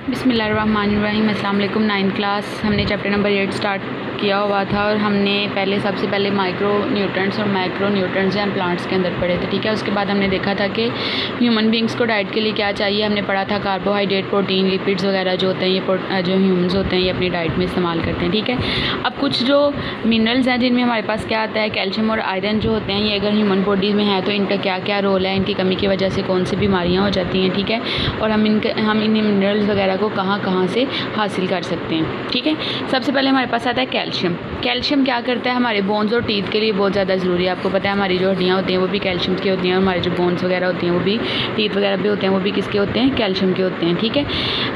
बिस्मिल्लाहिर्रहमानिर्रहीम। अस्सलाम वालेकुम। 9th क्लास हमने चैप्टर नंबर 8 स्टार्ट किया हुआ था और हमने सबसे पहले माइक्रो न्यूट्रेंट्स और माइक्रो न्यूट्रेंट्स हैं प्लांट्स के अंदर पढ़े थे, ठीक है। उसके बाद हमने देखा था कि ह्यूमन बींग्स को डाइट के लिए क्या चाहिए। हमने पढ़ा था कार्बोहाइड्रेट, प्रोटीन, लिपिड्स वगैरह जो होते हैं ये जो ह्यूमन्स होते हैं ये अपनी डाइट में इस्तेमाल करते हैं, ठीक है। अब कुछ जो मिनरल्स हैं जिनमें हमारे पास क्या आता है, कैल्शियम और आयरन जो होते हैं, ये अगर ह्यूमन बॉडी में है तो इनका क्या क्या रोल है, इनकी कमी की वजह से कौन सी बीमारियाँ हो जाती हैं, ठीक है। और हम इन मिनरल्स वगैरह को कहाँ कहाँ से हासिल कर सकते हैं, ठीक है। सबसे पहले हमारे पास आता है कैल्शियम। कैल्शियम क्या करता है, हमारे बोन्स और टीथ के लिए बहुत ज़्यादा ज़रूरी है। आपको पता है हमारी जो हड्डियाँ होती हैं वो भी कैल्शियम की होती हैं और हमारे जो बोन्स वगैरह होती हैं वो भी, टीथ वगैरह भी होते हैं वो भी किसके होते हैं, कैल्शियम के होते हैं, ठीक है।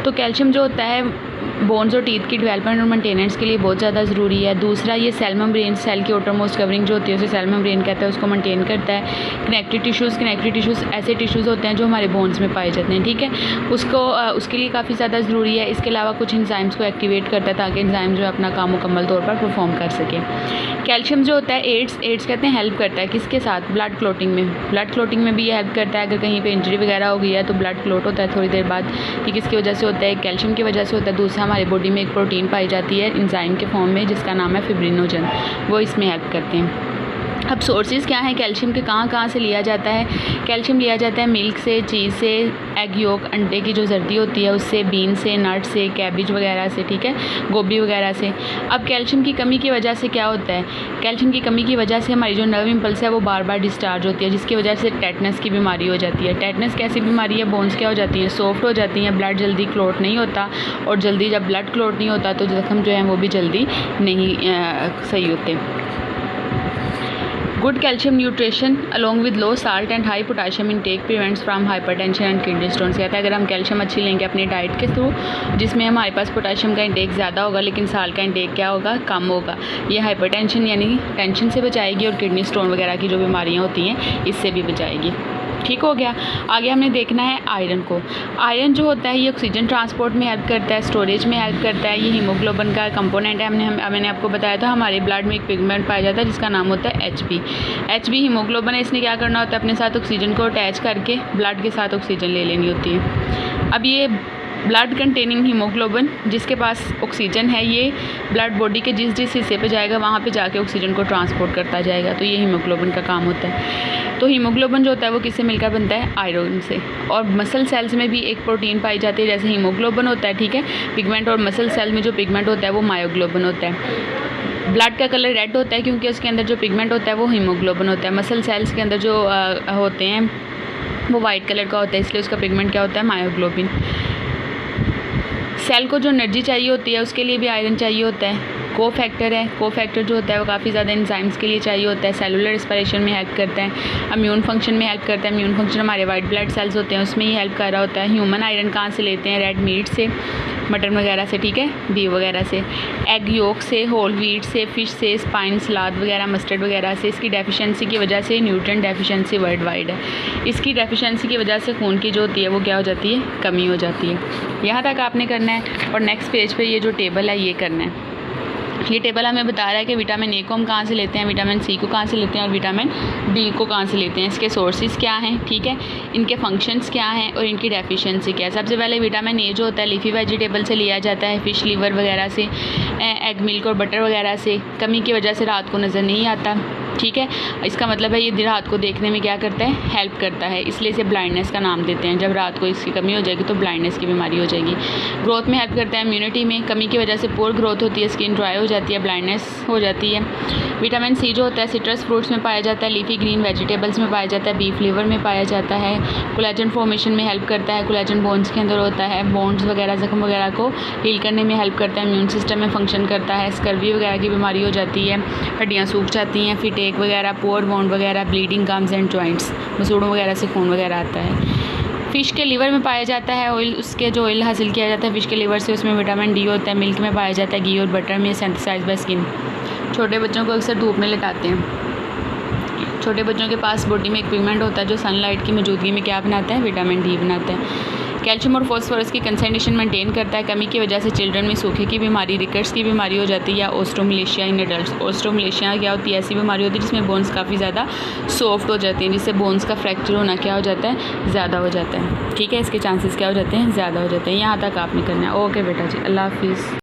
तो कैल्शियम जो होता है बोन्स और टीथ की डेवलपमेंट और मेंटेनेंस के लिए बहुत ज़्यादा ज़रूरी है। दूसरा, ये सेल मेम्ब्रेन, सेल की आउटरमोस्ट कवरिंग जो होती है उसे सेल मेम्ब्रेन कहते हैं, उसको मेंटेन करता है। कनेक्टिव टिश्यूज़ ऐसे टिश्यूज़ होते हैं जो हमारे बोन्स में पाए जाते हैं, ठीक है। उसके लिए काफ़ी ज़्यादा ज़रूरी है। इसके अलावा कुछ एंजाइम्स को एक्टिवेट करता है ताकि एंजाइम जो है अपना काम मुकम्मल तौर पर परफॉर्म कर सके। कैल्शियम जो होता है एड्स कहते हैं हेल्प करता है किसके साथ, ब्लड क्लोटिंग में। ब्लड क्लोटिंग में भी ये हेल्प करता है। अगर कहीं पे इंजरी वगैरह हो गई है तो ब्लड क्लोट होता है थोड़ी देर बाद, ये किसकी वजह से होता है, कैल्शियम की वजह से होता है। दूसरा, हमारी बॉडी में एक प्रोटीन पाई जाती है एंजाइम के फॉर्म में जिसका नाम है फिब्रिनोजन, वो इसमें हेल्प करते हैं। अब सोर्सेज क्या हैं कैल्शियम के, कहाँ से लिया जाता है। कैल्शियम लिया जाता है मिल्क से, चीज़ से, एग योक, अंडे की जो जर्दी होती है उससे, बीन से, नट से, कैबिज वगैरह से, ठीक है, गोभी वगैरह से। अब कैल्शियम की कमी की वजह से क्या होता है, कैल्शियम की कमी की वजह से हमारी जो नर्व इम्पल्स है वो बार बार डिस्चार्ज होती है जिसकी वजह से टेटनस की बीमारी हो जाती है। टेटनस कैसी बीमारी है, बोन्स क्या हो जाती हैं, सॉफ्ट हो जाती हैं, ब्लड जल्दी क्लोट नहीं होता और जल्दी जब ब्लड क्लोट नहीं होता तो जख्म जो है वो भी जल्दी नहीं सही होते। Good calcium nutrition along with low salt and high potassium intake prevents from hypertension and kidney stones. कहता है अगर हम कैल्शियम अच्छी लेंगे अपनी डाइट के थ्रू जिसमें हमारे पास पोटाशियम का इंटेक ज़्यादा होगा लेकिन साल्ट का इंटेक क्या होगा, कम होगा, ये हाइपरटेंशन यानी टेंशन से बचाएगी और किडनी स्टोन वगैरह की जो बीमारियाँ होती हैं इससे भी बचाएगी, ठीक हो गया। आगे हमने देखना है आयरन को। आयरन जो होता है ये ऑक्सीजन ट्रांसपोर्ट में हेल्प करता है, स्टोरेज में हेल्प करता है, ये हीमोग्लोबिन का कंपोनेंट है। मैंने आपको बताया था हमारे ब्लड में एक पिगमेंट पाया जाता है जिसका नाम होता है एचबी हीमोग्लोबिन है। इसने क्या करना होता है, अपने साथ ऑक्सीजन को अटैच करके ब्लड के साथ ऑक्सीजन ले लेनी होती है। अब ये ब्लड कंटेनिंग हीमोग्लोबिन जिसके पास ऑक्सीजन है ये ब्लड बॉडी के जिस हिस्से पे जाएगा वहाँ पे जाके ऑक्सीजन को ट्रांसपोर्ट करता जाएगा, तो ये हीमोग्लोबिन का काम होता है। तो हीमोग्लोबिन जो होता है वो किससे मिलकर बनता है, आयरन से। और मसल सेल्स में भी एक प्रोटीन पाई जाती है जैसे हीमोग्लोबिन होता है, ठीक है, पिगमेंट, और मसल सेल में जो पिगमेंट होता है वो मायोग्लोबिन होता है। ब्लड का कलर रेड होता है क्योंकि उसके अंदर जो पिगमेंट होता है वो हीमोग्लोबिन होता है। मसल सेल्स के अंदर जो होते हैं वो वाइट कलर का होता है इसलिए उसका पिगमेंट क्या होता है, मायोग्लोबिन। सेल को जो एनर्जी चाहिए होती है उसके लिए भी आयरन चाहिए होता है। कोफैक्टर है, कोफैक्टर जो होता है वो काफ़ी ज़्यादा एंजाइम्स के लिए चाहिए होता है। सेलुलर रेस्पिरेशन में हेल्प करता है, इम्यून फंक्शन में हेल्प करता है। इम्यून फंक्शन हमारे वाइट ब्लड सेल्स होते हैं उसमें ही हेल्प कर रहा होता है। ह्यूमन आयरन कहाँ से लेते हैं, रेड मीट से, मटन वगैरह से, ठीक है, बीफ वगैरह से, एग योक से, होल व्हीट से, फिश से, स्पाइन, सलाद वगैरह, मस्टर्ड वगैरह से। इसकी डेफिशिएंसी की वजह से न्यूट्रिएंट डेफिशिएंसी वर्ल्ड वाइड है। इसकी डेफिशिएंसी की वजह से खून की जो होती है वो क्या हो जाती है, कमी हो जाती है। यहाँ तक आपने करना है और नेक्स्ट पेज पे ये जो टेबल है ये करना है। ये टेबल हमें बता रहा है कि विटामिन ए को हम कहाँ से लेते हैं, विटामिन सी को कहाँ से लेते हैं और विटामिन डी को कहाँ से लेते हैं, इसके सोर्सेज क्या हैं, ठीक है, इनके फंक्शंस क्या हैं और इनकी डेफिशिएंसी क्या है। सबसे पहले विटामिन ए जो होता है लीफी वेजिटेबल से लिया जाता है, फिश लीवर वगैरह से, एग मिल्क और बटर वगैरह से। कमी की वजह से रात को नज़र नहीं आता, ठीक है। इसका मतलब है ये रात को देखने में क्या करता है, हेल्प करता है, इसलिए इसे ब्लाइंडनेस का नाम देते हैं। जब रात को इसकी कमी हो जाएगी तो ब्लाइंडनेस की बीमारी हो जाएगी। ग्रोथ में हेल्प करता है, इम्यूनिटी में, कमी की वजह से पोर ग्रोथ होती है, स्किन ड्राई हो जाती है, ब्लाइंडनेस हो जाती है। विटामिन सी जो होता है सिट्रस फ्रूट्स में पाया जाता है, लीफी ग्रीन वेजिटेबल्स में पाया जाता है, बीफ लीवर में पाया जाता है। कोलेजन फॉर्मेशन में हेल्प करता है, कोलेजन बोन्स के अंदर होता है, बोन्स वगैरह जख्म वगैरह को हील करने में हेल्प करता है, इम्यून सिस्टम में फंक्शन करता है, स्कर्वी वगैरह की बीमारी हो जाती है, हड्डियाँ सूख जाती हैं, फिट एक वगैरह, पोर वोंड वगैरह, ब्लीडिंग गम्स एंड जॉइंट्स, मसूड़ों वगैरह से खून वगैरह आता है। फ़िश के लीवर में पाया जाता है ऑयल, उसके जो ऑयल हासिल किया जाता है फ़िश के लीवर से उसमें विटामिन डी होता है। मिल्क में पाया जाता है, घी और बटर में, सिंथेसाइज बाय स्किन। छोटे बच्चों को अक्सर धूप में लटाते हैं। छोटे बच्चों के पास बॉडी में एक पिगमेंट होता है जो सनलाइट की मौजूदगी में क्या बनाता है, विटामिन डी बनाता है। कैल्शियम और फॉस्फोरस की कंसंट्रेशन मेंटेन करता है। कमी की वजह से चिल्ड्रन में सूखे की बीमारी, रिकेट्स की बीमारी हो जाती है या ओस्टोमलेशिया इन एडल्ट्स। ओस्टोमलेशिया क्या होती है? ऐसी बीमारी होती है जिसमें बोन्स काफ़ी ज़्यादा सॉफ्ट हो जाती हैं, जिससे बोन्स का फ्रैक्चर होना क्या हो जाता है? ज़्यादा हो जाता है। ठीक है, इसके चांसेस क्या हो जाते हैं? ज़्यादा हो जाते हैं। यहाँ तक आपने करना है। ओके बेटा जी, अल्लाह हाफिज़।